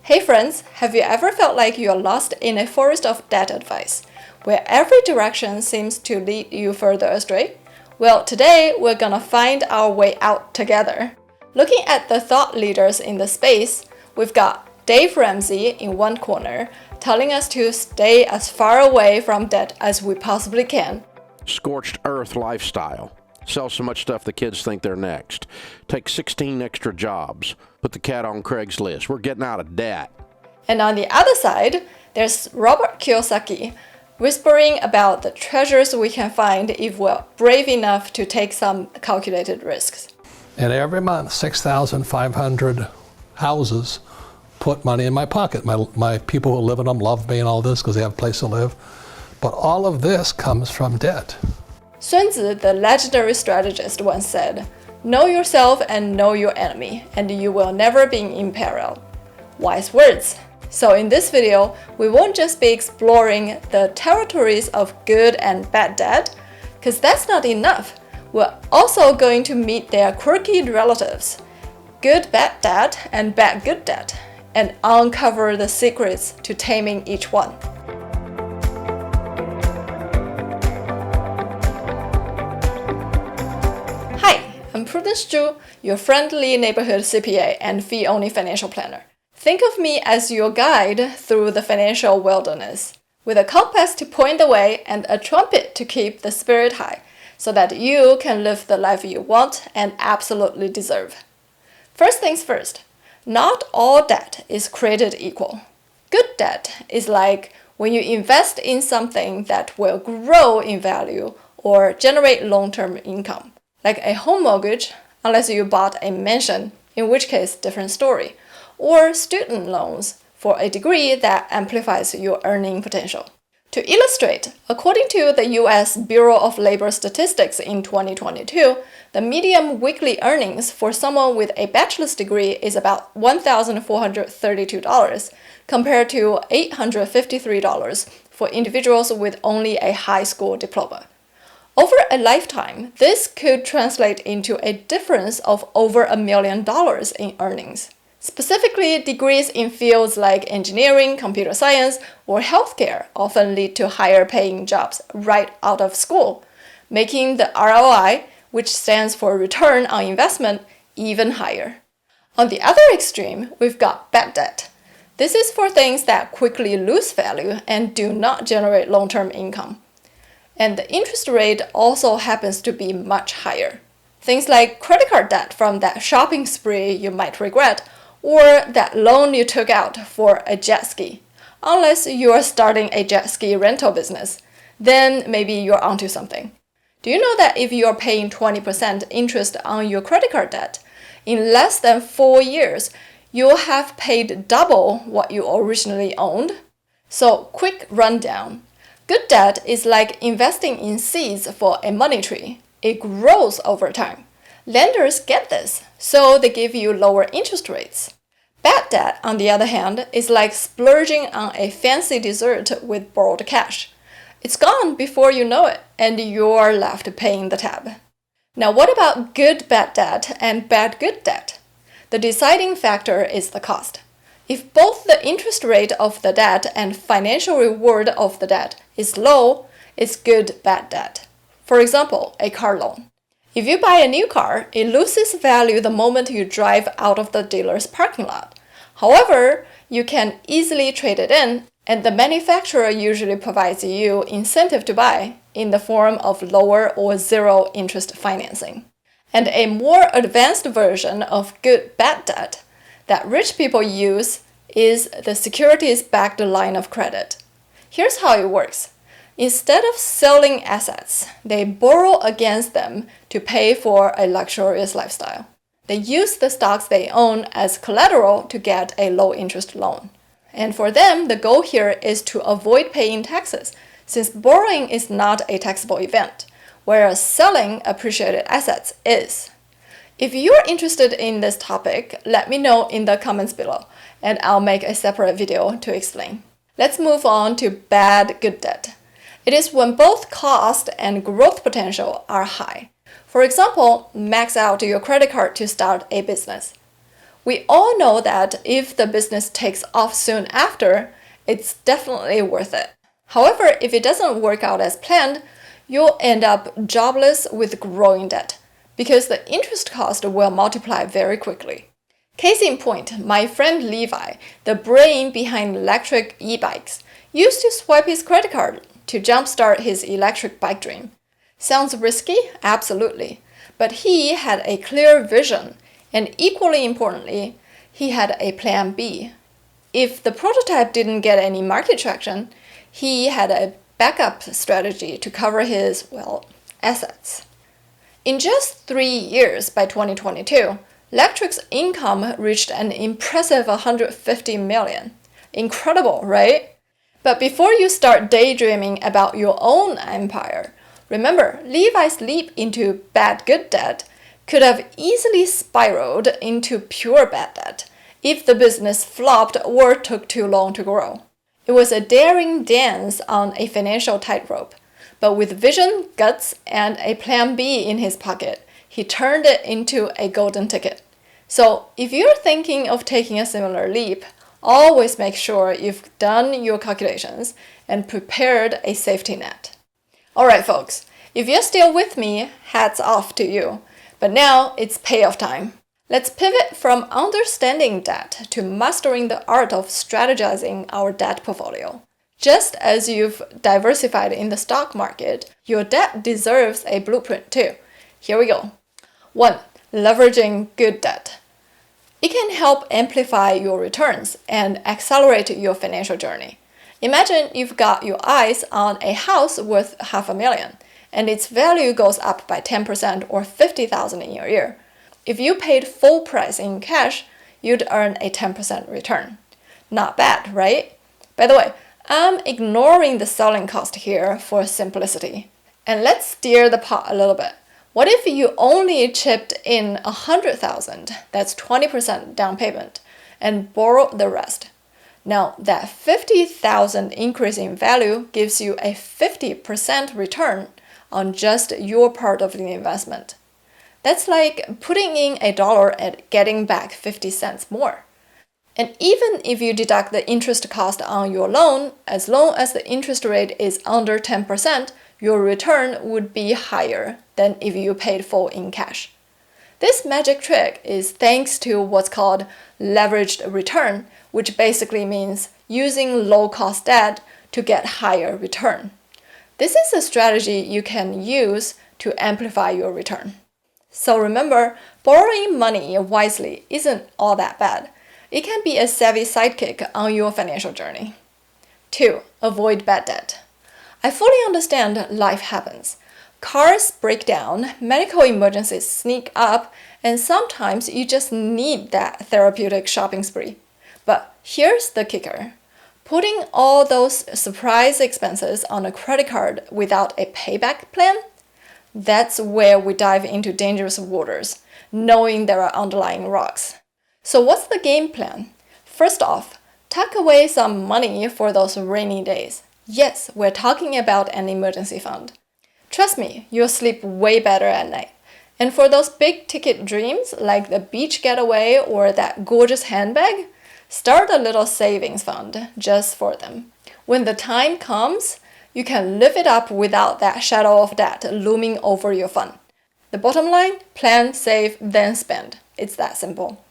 Hey friends, have you ever felt like you're lost in a forest of debt advice, where every direction seems to lead you further astray? Well, today we're gonna find our way out together. Looking at the thought leaders in the space, we've got Dave Ramsey in one corner, telling us to stay as far away from debt as we possibly can. Scorched earth lifestyle. Sell so much stuff the kids think they're next. Take 16 extra jobs. Put the cat on Craigslist. We're getting out of debt. And on the other side, there's Robert Kiyosaki, whispering about the treasures we can find if we're brave enough to take some calculated risks. And every month, 6,500 houses put money in my pocket. My people who live in them love me and all this because they have a place to live. But all of this comes from debt. Sun Tzu, the legendary strategist, once said, "Know yourself and know your enemy, and you will never be in peril." Wise words. So in this video, we won't just be exploring the territories of good and bad debt, because that's not enough. We're also going to meet their quirky relatives, good bad debt and bad good debt, and uncover the secrets to taming each one. I'm Prudence Zhu, your friendly neighborhood CPA and fee-only financial planner. Think of me as your guide through the financial wilderness, with a compass to point the way and a trumpet to keep the spirit high, so that you can live the life you want and absolutely deserve. First things first, not all debt is created equal. Good debt is like when you invest in something that will grow in value or generate long-term income. Like a home mortgage, unless you bought a mansion, in which case different story, or student loans for a degree that amplifies your earning potential. To illustrate, according to the US Bureau of Labor Statistics in 2022, the median weekly earnings for someone with a bachelor's degree is about $1,432 compared to $853 for individuals with only a high school diploma. Over a lifetime, this could translate into a difference of over $1 million in earnings. Specifically, degrees in fields like engineering, computer science, or healthcare often lead to higher paying jobs right out of school, making the ROI, which stands for return on investment, even higher. On the other extreme, we've got bad debt. This is for things that quickly lose value and do not generate long-term income. And the interest rate also happens to be much higher. Things like credit card debt from that shopping spree you might regret, or that loan you took out for a jet ski. Unless you're starting a jet ski rental business, then maybe you're onto something. Do you know that if you're paying 20% interest on your credit card debt, in less than 4 years, you'll have paid double what you originally owned? So, quick rundown. Good debt is like investing in seeds for a money tree. It grows over time. Lenders get this, so they give you lower interest rates. Bad debt, on the other hand, is like splurging on a fancy dessert with borrowed cash. It's gone before you know it, and you're left paying the tab. Now, what about good bad debt and bad good debt? The deciding factor is the cost. If both the interest rate of the debt and financial reward of the debt is low, it's good bad debt. For example, a car loan. If you buy a new car, it loses value the moment you drive out of the dealer's parking lot. However, you can easily trade it in, and the manufacturer usually provides you incentive to buy in the form of lower or zero interest financing. And a more advanced version of good bad debt that rich people use is the securities-backed line of credit. Here's how it works. Instead of selling assets, they borrow against them to pay for a luxurious lifestyle. They use the stocks they own as collateral to get a low-interest loan. And for them, the goal here is to avoid paying taxes, since borrowing is not a taxable event, whereas selling appreciated assets is. If you're interested in this topic, let me know in the comments below, and I'll make a separate video to explain. Let's move on to bad good debt. It is when both cost and growth potential are high. For example, max out your credit card to start a business. We all know that if the business takes off soon after, it's definitely worth it. However, if it doesn't work out as planned, you'll end up jobless with growing debt because the interest cost will multiply very quickly. Case in point, my friend Levi, the brain behind electric e-bikes, used to swipe his credit card to jumpstart his electric bike dream. Sounds risky? Absolutely. But he had a clear vision, and equally importantly, he had a plan B. If the prototype didn't get any market traction, he had a backup strategy to cover his, assets. In just 3 years, by 2022, Lectric's income reached an impressive 150 million. Incredible, right? But before you start daydreaming about your own empire, remember, Levi's leap into bad good debt could have easily spiraled into pure bad debt if the business flopped or took too long to grow. It was a daring dance on a financial tightrope, but with vision, guts, and a plan B in his pocket, he turned it into a golden ticket. So if you're thinking of taking a similar leap, always make sure you've done your calculations and prepared a safety net. Alright folks, if you're still with me, hats off to you. But now it's payoff time. Let's pivot from understanding debt to mastering the art of strategizing our debt portfolio. Just as you've diversified in the stock market, your debt deserves a blueprint too. Here we go. 1. Leveraging good debt. It can help amplify your returns and accelerate your financial journey. Imagine you've got your eyes on a house worth $500,000 and its value goes up by 10% or $50,000 in a year. If you paid full price in cash, you'd earn a 10% return. Not bad, right? By the way, I'm ignoring the selling cost here for simplicity. And let's stir the pot a little bit. What if you only chipped in $100,000, that's 20% down payment, and borrowed the rest? Now, that $50,000 increase in value gives you a 50% return on just your part of the investment. That's like putting in $1 and getting back 50 cents more. And even if you deduct the interest cost on your loan, as long as the interest rate is under 10%, your return would be higher than if you paid full in cash. This magic trick is thanks to what's called leveraged return, which basically means using low-cost debt to get higher return. This is a strategy you can use to amplify your return. So remember, borrowing money wisely isn't all that bad. It can be a savvy sidekick on your financial journey. 2. Avoid bad debt. I fully understand life happens. Cars break down, medical emergencies sneak up, and sometimes you just need that therapeutic shopping spree. But here's the kicker. Putting all those surprise expenses on a credit card without a payback plan? That's where we dive into dangerous waters, knowing there are underlying rocks. So what's the game plan? First off, tuck away some money for those rainy days. Yes, we're talking about an emergency fund. Trust me, you'll sleep way better at night. And for those big ticket dreams, like the beach getaway or that gorgeous handbag, start a little savings fund just for them. When the time comes, you can live it up without that shadow of debt looming over your fund. The bottom line, plan, save, then spend. It's that simple.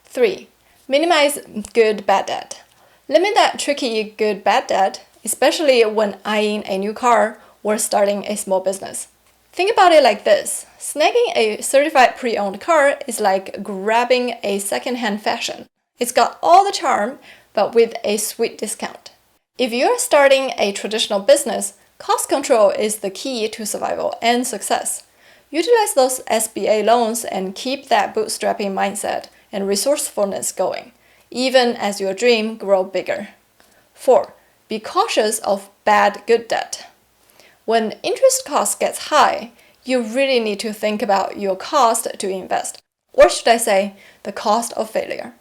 3. Minimize good bad debt. Limit that tricky good bad debt, especially when eyeing a new car or starting a small business. Think about it like this. Snagging a certified pre-owned car is like grabbing a second-hand fashion. It's got all the charm, but with a sweet discount. If you're starting a traditional business, cost control is the key to survival and success. Utilize those SBA loans and keep that bootstrapping mindset and resourcefulness going, even as your dream grows bigger. 4. Be cautious of bad good debt. When interest cost gets high, you really need to think about your cost to invest, or should I say, the cost of failure.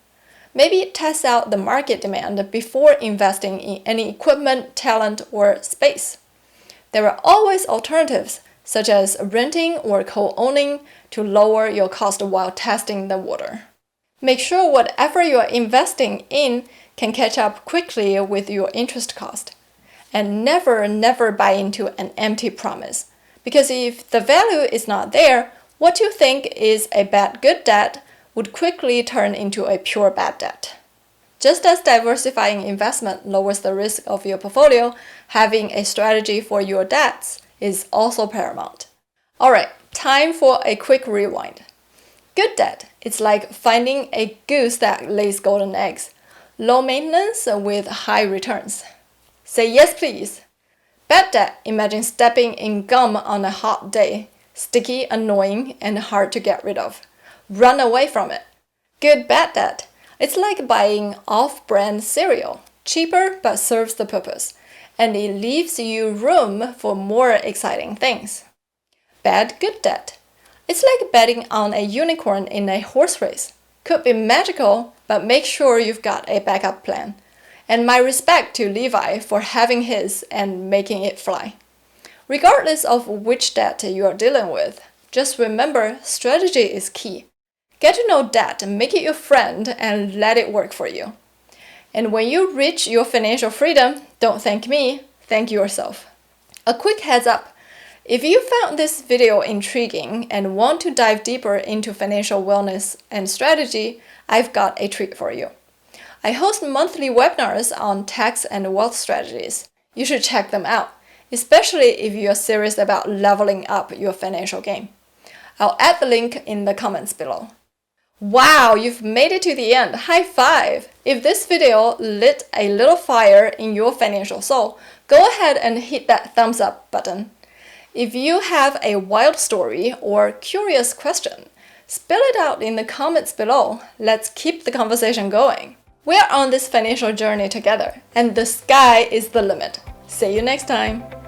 Maybe test out the market demand before investing in any equipment, talent, or space. There are always alternatives, such as renting or co-owning, to lower your cost while testing the water. Make sure whatever you are investing in can catch up quickly with your interest cost. And never buy into an empty promise. Because if the value is not there, what you think is a bad good debt would quickly turn into a pure bad debt. Just as diversifying investment lowers the risk of your portfolio, having a strategy for your debts is also paramount. Alright, time for a quick rewind. Good debt, it's like finding a goose that lays golden eggs. Low maintenance with high returns. Say yes please. Bad debt, imagine stepping in gum on a hot day. Sticky, annoying, and hard to get rid of. Run away from it. Good bad debt, it's like buying off-brand cereal. Cheaper but serves the purpose. And it leaves you room for more exciting things. Bad good debt, it's like betting on a unicorn in a horse race. Could be magical, but make sure you've got a backup plan. And my respect to Levi for having his and making it fly. Regardless of which debt you are dealing with, just remember strategy is key. Get to know debt, make it your friend, and let it work for you. And when you reach your financial freedom, don't thank me, thank yourself. A quick heads up. If you found this video intriguing and want to dive deeper into financial wellness and strategy, I've got a treat for you. I host monthly webinars on tax and wealth strategies. You should check them out, especially if you're serious about leveling up your financial game. I'll add the link in the comments below. Wow, you've made it to the end. High five! If this video lit a little fire in your financial soul, go ahead and hit that thumbs up button. If you have a wild story or curious question, spill it out in the comments below. Let's keep the conversation going. We're on this financial journey together, and the sky is the limit. See you next time.